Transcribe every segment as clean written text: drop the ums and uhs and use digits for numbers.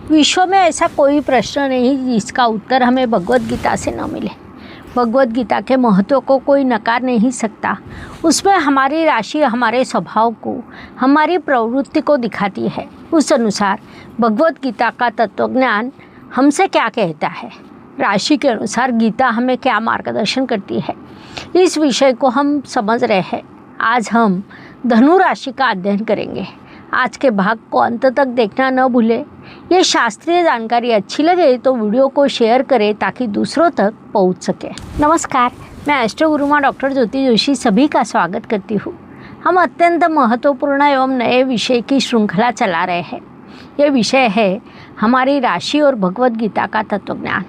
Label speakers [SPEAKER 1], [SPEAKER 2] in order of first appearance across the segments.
[SPEAKER 1] विश्व में ऐसा कोई प्रश्न नहीं जिसका उत्तर हमें भगवत गीता से न मिले। भगवत गीता के महत्व को कोई नकार नहीं सकता। उसमें हमारी राशि हमारे स्वभाव को, हमारी प्रवृत्ति को दिखाती है। उस अनुसार भगवत गीता का तत्वज्ञान हमसे क्या कहता है, राशि के अनुसार गीता हमें क्या मार्गदर्शन करती है, इस विषय को हम समझ रहे हैं। आज हम धनु राशि का अध्ययन करेंगे। आज के भाग को अंत तक देखना न भूलें। ये शास्त्रीय जानकारी अच्छी लगे तो वीडियो को शेयर करें ताकि दूसरों तक पहुंच सके। नमस्कार, मैं एस्ट्रो गुरुमा डॉक्टर ज्योति जोशी सभी का स्वागत करती हूँ। हम अत्यंत महत्वपूर्ण एवं नए विषय की श्रृंखला चला रहे हैं। ये विषय है हमारी राशि और भगवत गीता का तत्वज्ञान।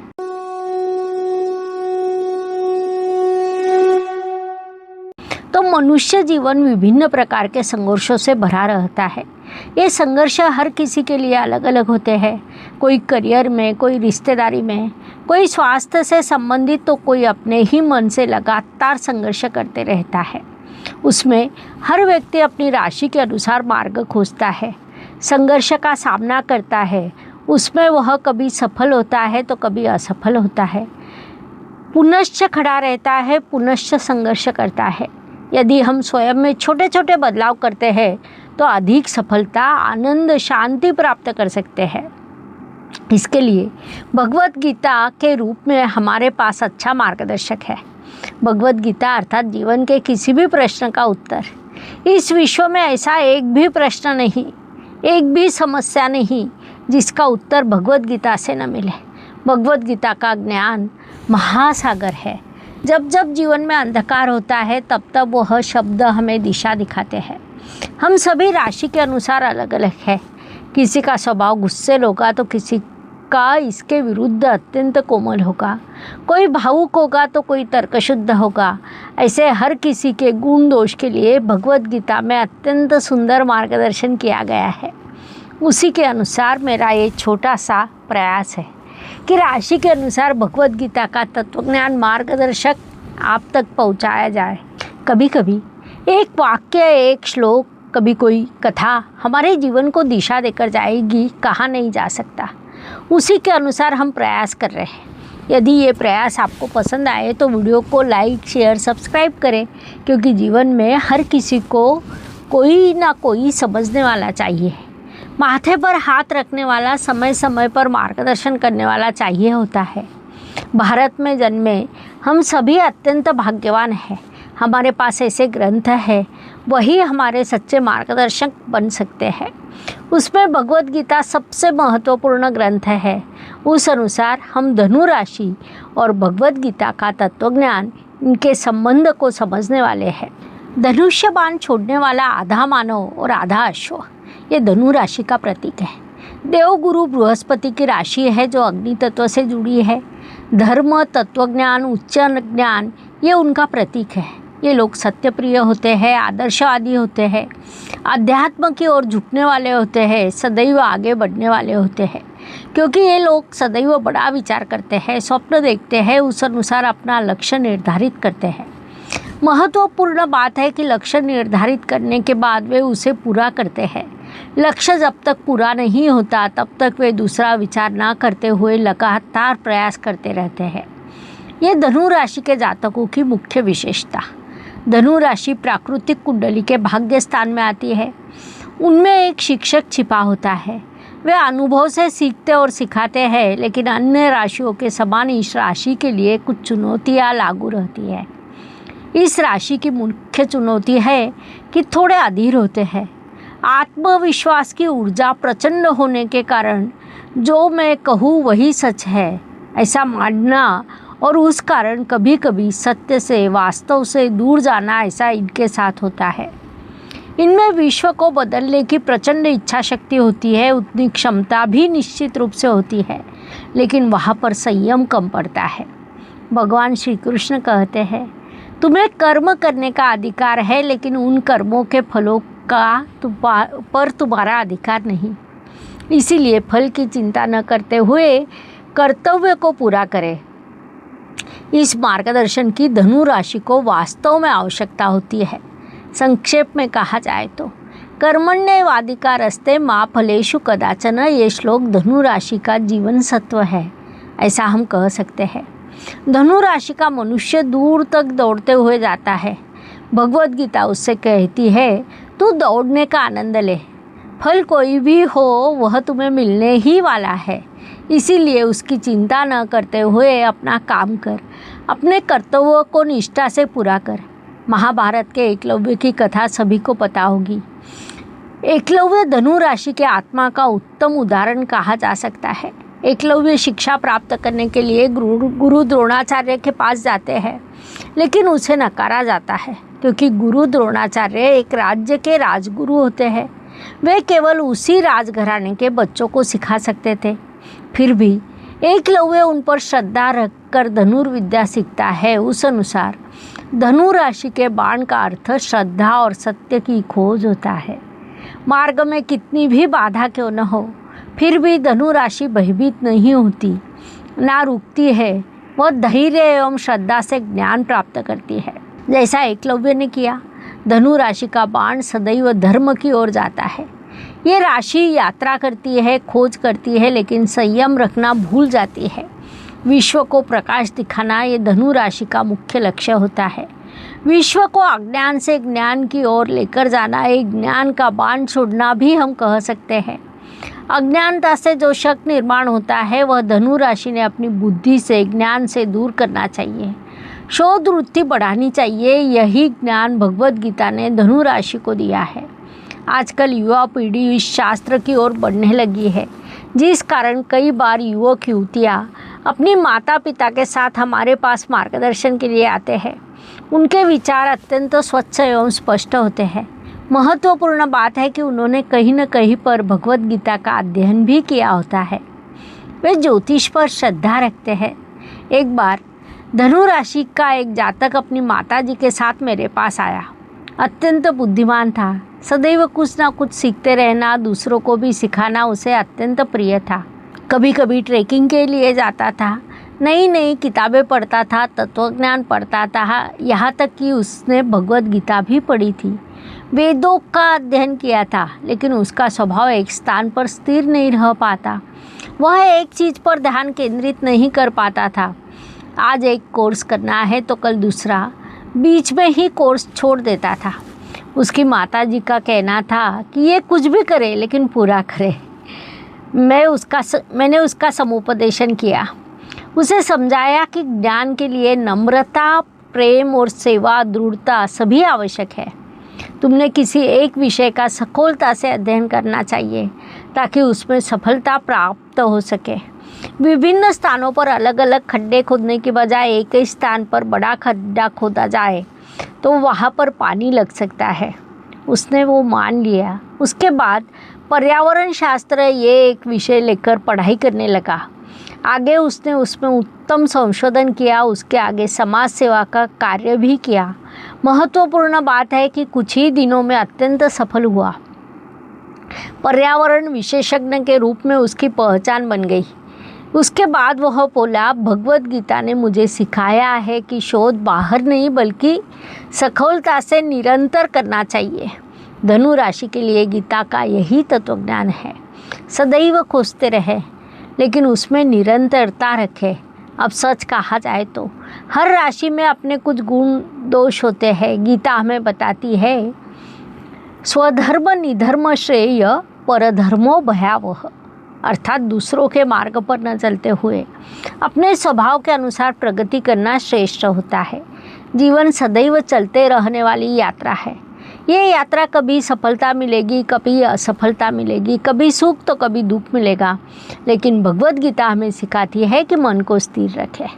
[SPEAKER 1] तो मनुष्य जीवन विभिन्न प्रकार के संघर्षों से भरा रहता है। ये संघर्ष हर किसी के लिए अलग अलग होते हैं। कोई करियर में, कोई रिश्तेदारी में, कोई स्वास्थ्य से संबंधित, तो कोई अपने ही मन से लगातार संघर्ष करते रहता है। उसमें हर व्यक्ति अपनी राशि के अनुसार मार्ग खोजता है, संघर्ष का सामना करता है। उसमें वह कभी सफल होता है तो कभी असफल होता है, पुनश्च खड़ा रहता है, पुनश्च संघर्ष करता है। यदि हम स्वयं में छोटे छोटे बदलाव करते हैं तो अधिक सफलता, आनंद, शांति प्राप्त कर सकते हैं। इसके लिए भगवत गीता के रूप में हमारे पास अच्छा मार्गदर्शक है। भगवत गीता अर्थात जीवन के किसी भी प्रश्न का उत्तर। इस विश्व में ऐसा एक भी प्रश्न नहीं, एक भी समस्या नहीं जिसका उत्तर भगवत गीता से न मिले। भगवत गीता का ज्ञान महासागर है। जब जब जीवन में अंधकार होता है तब तब वह शब्द हमें दिशा दिखाते हैं। हम सभी राशि के अनुसार अलग अलग है। किसी का स्वभाव गुस्सेल होगा तो किसी का इसके विरुद्ध अत्यंत कोमल होगा। कोई भावुक होगा तो कोई तर्कशुद्ध होगा। ऐसे हर किसी के गुण दोष के लिए भगवत गीता में अत्यंत सुंदर मार्गदर्शन किया गया है। उसी के अनुसार मेरा ये छोटा सा प्रयास है कि राशि के अनुसार भगवत गीता का तत्वज्ञान मार्गदर्शक आप तक पहुंचाया जाए। कभी कभी एक वाक्य, एक श्लोक, कभी कोई कथा हमारे जीवन को दिशा देकर जाएगी, कहा नहीं जा सकता। उसी के अनुसार हम प्रयास कर रहे हैं। यदि ये प्रयास आपको पसंद आए तो वीडियो को लाइक, शेयर, सब्सक्राइब करें, क्योंकि जीवन में हर किसी को कोई ना कोई समझने वाला चाहिए, माथे पर हाथ रखने वाला, समय समय पर मार्गदर्शन करने वाला चाहिए होता है। भारत में जन्मे हम सभी अत्यंत भाग्यवान हैं। हमारे पास ऐसे ग्रंथ हैं, वही हमारे सच्चे मार्गदर्शक बन सकते हैं। उसमें भगवत गीता सबसे महत्वपूर्ण ग्रंथ है। उस अनुसार हम धनु राशि और भगवत गीता का तत्वज्ञान, इनके संबंध को समझने वाले हैं। धनुष्य बाण छोड़ने वाला आधा मानव और आधा अश्व, ये धनु राशि का प्रतीक है। देवगुरु बृहस्पति की राशि है जो अग्नि तत्व से जुड़ी है। धर्म, तत्वज्ञान, उच्च ज्ञान, ये उनका प्रतीक है। ये लोग सत्यप्रिय होते हैं, आदर्शवादी होते हैं, अध्यात्म की ओर झुकने वाले होते हैं, सदैव आगे बढ़ने वाले होते हैं। क्योंकि ये लोग सदैव बड़ा विचार करते हैं, स्वप्न देखते हैं, उस अनुसार अपना लक्ष्य निर्धारित करते हैं। महत्वपूर्ण बात है कि लक्ष्य निर्धारित करने के बाद वे उसे पूरा करते हैं। लक्ष्य जब तक पूरा नहीं होता तब तक वे दूसरा विचार ना करते हुए लगातार प्रयास करते रहते हैं। ये धनु राशि के जातकों की मुख्य विशेषता। धनु राशि प्राकृतिक कुंडली के भाग्य स्थान में आती है। उनमें एक शिक्षक छिपा होता है। वे अनुभव से सीखते और सिखाते हैं, लेकिन अन्य राशियों के समान इस राशि के लिए कुछ चुनौतियाँ लागू रहती है। इस राशि की मुख्य चुनौती है कि थोड़े अधीर होते हैं। आत्मविश्वास की ऊर्जा प्रचंड होने के कारण जो मैं कहूँ वही सच है ऐसा मानना, और उस कारण कभी कभी सत्य से, वास्तव से दूर जाना, ऐसा इनके साथ होता है। इनमें विश्व को बदलने की प्रचंड इच्छा शक्ति होती है, उतनी क्षमता भी निश्चित रूप से होती है, लेकिन वहाँ पर संयम कम पड़ता है। भगवान श्री कृष्ण कहते हैं, तुम्हें कर्म करने का अधिकार है, लेकिन उन कर्मों के फलों का पर तुम्हारा अधिकार नहीं। इसीलिए फल की चिंता न करते हुए कर्तव्य को पूरा करें। इस मार्गदर्शन की धनु राशि को वास्तव में आवश्यकता होती है। संक्षेप में कहा जाए तो कर्मण्येवाधिकारस्ते मा फलेषु कदाचन, ये श्लोक धनु राशि का जीवन सत्व है, ऐसा हम कह सकते हैं। धनु राशि का मनुष्य दूर तक दौड़ते हुए जाता है। भगवत गीता उससे कहती है, तू दौड़ने का आनंद ले, फल कोई भी हो वह तुम्हें मिलने ही वाला है, इसीलिए उसकी चिंता न करते हुए अपना काम कर, अपने कर्तव्यों को निष्ठा से पूरा कर। महाभारत के एकलव्य की कथा सभी को पता होगी। एकलव्य धनु राशि के आत्मा का उत्तम उदाहरण कहा जा सकता है। एकलव्य शिक्षा प्राप्त करने के लिए गुरु द्रोणाचार्य के पास जाते हैं, लेकिन उसे नकारा जाता है क्योंकि गुरु द्रोणाचार्य एक राज्य के राजगुरु होते हैं। वे केवल उसी राजघराने के बच्चों को सिखा सकते थे। फिर भी एकलव्य उन पर श्रद्धा रखकर धनुर्विद्या सीखता है। उस अनुसार धनु राशि के बाण का अर्थ श्रद्धा और सत्य की खोज होता है। मार्ग में कितनी भी बाधा क्यों न हो, फिर भी धनु राशि भयभीत नहीं होती, ना रुकती है। वह धैर्य एवं श्रद्धा से ज्ञान प्राप्त करती है, जैसा एकलव्य ने किया। धनु राशि का बाण सदैव धर्म की ओर जाता है। ये राशि यात्रा करती है, खोज करती है, लेकिन संयम रखना भूल जाती है। विश्व को प्रकाश दिखाना ये धनु राशि का मुख्य लक्ष्य होता है। विश्व को अज्ञान से ज्ञान की ओर लेकर जाना, एक ज्ञान का बाण छोड़ना भी हम कह सकते हैं। अज्ञानता से जो शक निर्माण होता है वह धनु राशि ने अपनी बुद्धि से, ज्ञान से दूर करना चाहिए। शोध वृत्ति बढ़ानी चाहिए। यही ज्ञान भगवत गीता ने धनु राशि को दिया है। आजकल युवा पीढ़ी इस शास्त्र की ओर बढ़ने लगी है, जिस कारण कई बार युवक युवतियाँ अपनी माता पिता के साथ हमारे पास मार्गदर्शन के लिए आते हैं। उनके विचार अत्यंत स्वच्छ एवं स्पष्ट होते हैं। महत्वपूर्ण बात है कि उन्होंने कहीं न कहीं पर भगवत गीता का अध्ययन भी किया होता है। वे ज्योतिष पर श्रद्धा रखते हैं। एक बार धनु राशि का एक जातक अपनी माताजी के साथ मेरे पास आया। अत्यंत बुद्धिमान था। सदैव कुछ ना कुछ सीखते रहना, दूसरों को भी सिखाना उसे अत्यंत प्रिय था। कभी कभी ट्रैकिंग के लिए जाता था, नई नई किताबें पढ़ता था, तत्वज्ञान पढ़ता था, यहाँ तक कि उसने भगवत गीता भी पढ़ी थी। वेदों का अध्ययन किया था, लेकिन उसका स्वभाव एक स्थान पर स्थिर नहीं रह पाता। वह एक चीज़ पर ध्यान केंद्रित नहीं कर पाता था। आज एक कोर्स करना है तो कल दूसरा, बीच में ही कोर्स छोड़ देता था। उसकी माताजी का कहना था कि ये कुछ भी करे लेकिन पूरा करे। मैंने उसका समुपदेशन किया। उसे समझाया कि ज्ञान के लिए नम्रता, प्रेम और सेवा, दृढ़ता सभी आवश्यक है। तुमने किसी एक विषय का सखोलता से अध्ययन करना चाहिए ताकि उसमें सफलता प्राप्त हो सके। विभिन्न स्थानों पर अलग अलग खड्डे खोदने की बजाय एक ही स्थान पर बड़ा खड्डा खोदा जाए तो वहाँ पर पानी लग सकता है। उसने वो मान लिया। उसके बाद पर्यावरण शास्त्र ये एक विषय लेकर पढ़ाई करने लगा। आगे उसने उसमें उत्तम संशोधन किया। उसके आगे समाज सेवा का कार्य भी किया। महत्वपूर्ण बात है कि कुछ ही दिनों में अत्यंत सफल हुआ। पर्यावरण विशेषज्ञ के रूप में उसकी पहचान बन गई। उसके बाद वह बोला, भगवत गीता ने मुझे सिखाया है कि शोध बाहर नहीं बल्कि सखोलता से निरंतर करना चाहिए। धनु राशि के लिए गीता का यही तत्वज्ञान है। सदैव खोजते रहे, लेकिन उसमें निरंतरता रखे। अब सच कहा जाए तो हर राशि में अपने कुछ गुण दोष होते हैं। गीता हमें बताती है, स्वधर्म निधर्म श्रेय परधर्मो भयावह, अर्थात दूसरों के मार्ग पर न चलते हुए अपने स्वभाव के अनुसार प्रगति करना श्रेष्ठ होता है। जीवन सदैव चलते रहने वाली यात्रा है। ये यात्रा कभी सफलता मिलेगी, कभी असफलता मिलेगी, कभी सुख तो कभी दुख मिलेगा, लेकिन भगवत गीता हमें सिखाती है कि मन को स्थिर रखें,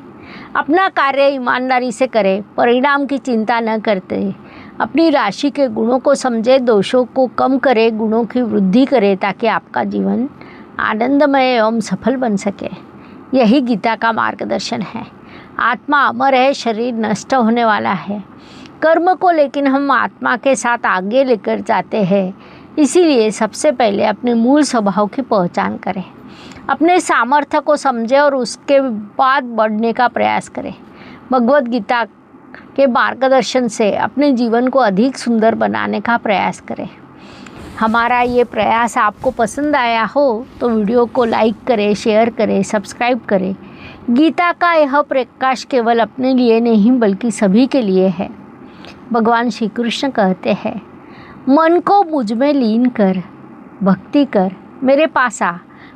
[SPEAKER 1] अपना कार्य ईमानदारी से करें, परिणाम की चिंता न करते, अपनी राशि के गुणों को समझे, दोषों को कम करे, गुणों की वृद्धि करे, ताकि आपका जीवन आनंदमय एवं सफल बन सके। यही गीता का मार्गदर्शन है। आत्मा अमर है, शरीर नष्ट होने वाला है। कर्म को लेकिन हम आत्मा के साथ आगे लेकर जाते हैं। इसीलिए सबसे पहले अपने मूल स्वभाव की पहचान करें, अपने सामर्थ्य को समझें और उसके बाद बढ़ने का प्रयास करें। भगवत गीता के मार्गदर्शन से अपने जीवन को अधिक सुंदर बनाने का प्रयास करें। हमारा ये प्रयास आपको पसंद आया हो तो वीडियो को लाइक करें, शेयर करें, सब्सक्राइब करें। गीता का यह प्रकाश केवल अपने लिए नहीं बल्कि सभी के लिए है। भगवान श्री कृष्ण कहते हैं, मन को मुझ में लीन कर, भक्ति कर, मेरे पास आ,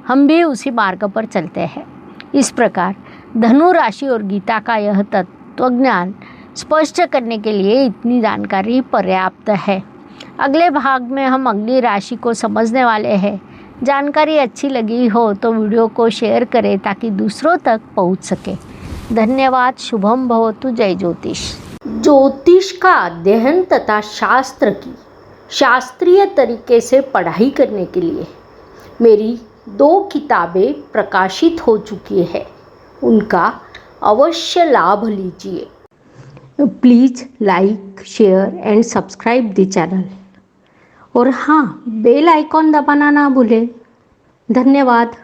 [SPEAKER 1] हम भी उसी मार्ग पर चलते हैं। इस प्रकार धनु राशि और गीता का यह तत्वज्ञान स्पष्ट करने के लिए इतनी जानकारी पर्याप्त है। अगले भाग में हम अगली राशि को समझने वाले हैं। जानकारी अच्छी लगी हो तो वीडियो को शेयर करें ताकि दूसरों तक पहुंच सके। धन्यवाद। शुभम भवतु। जय ज्योतिष। ज्योतिष का अध्ययन तथा शास्त्र की शास्त्रीय तरीके से पढ़ाई करने के लिए मेरी 2 किताबें प्रकाशित हो चुकी है, उनका अवश्य लाभ लीजिए। Please like, share and subscribe the channel और हाँ, बेल आइकॉन दबाना ना भूलें। धन्यवाद।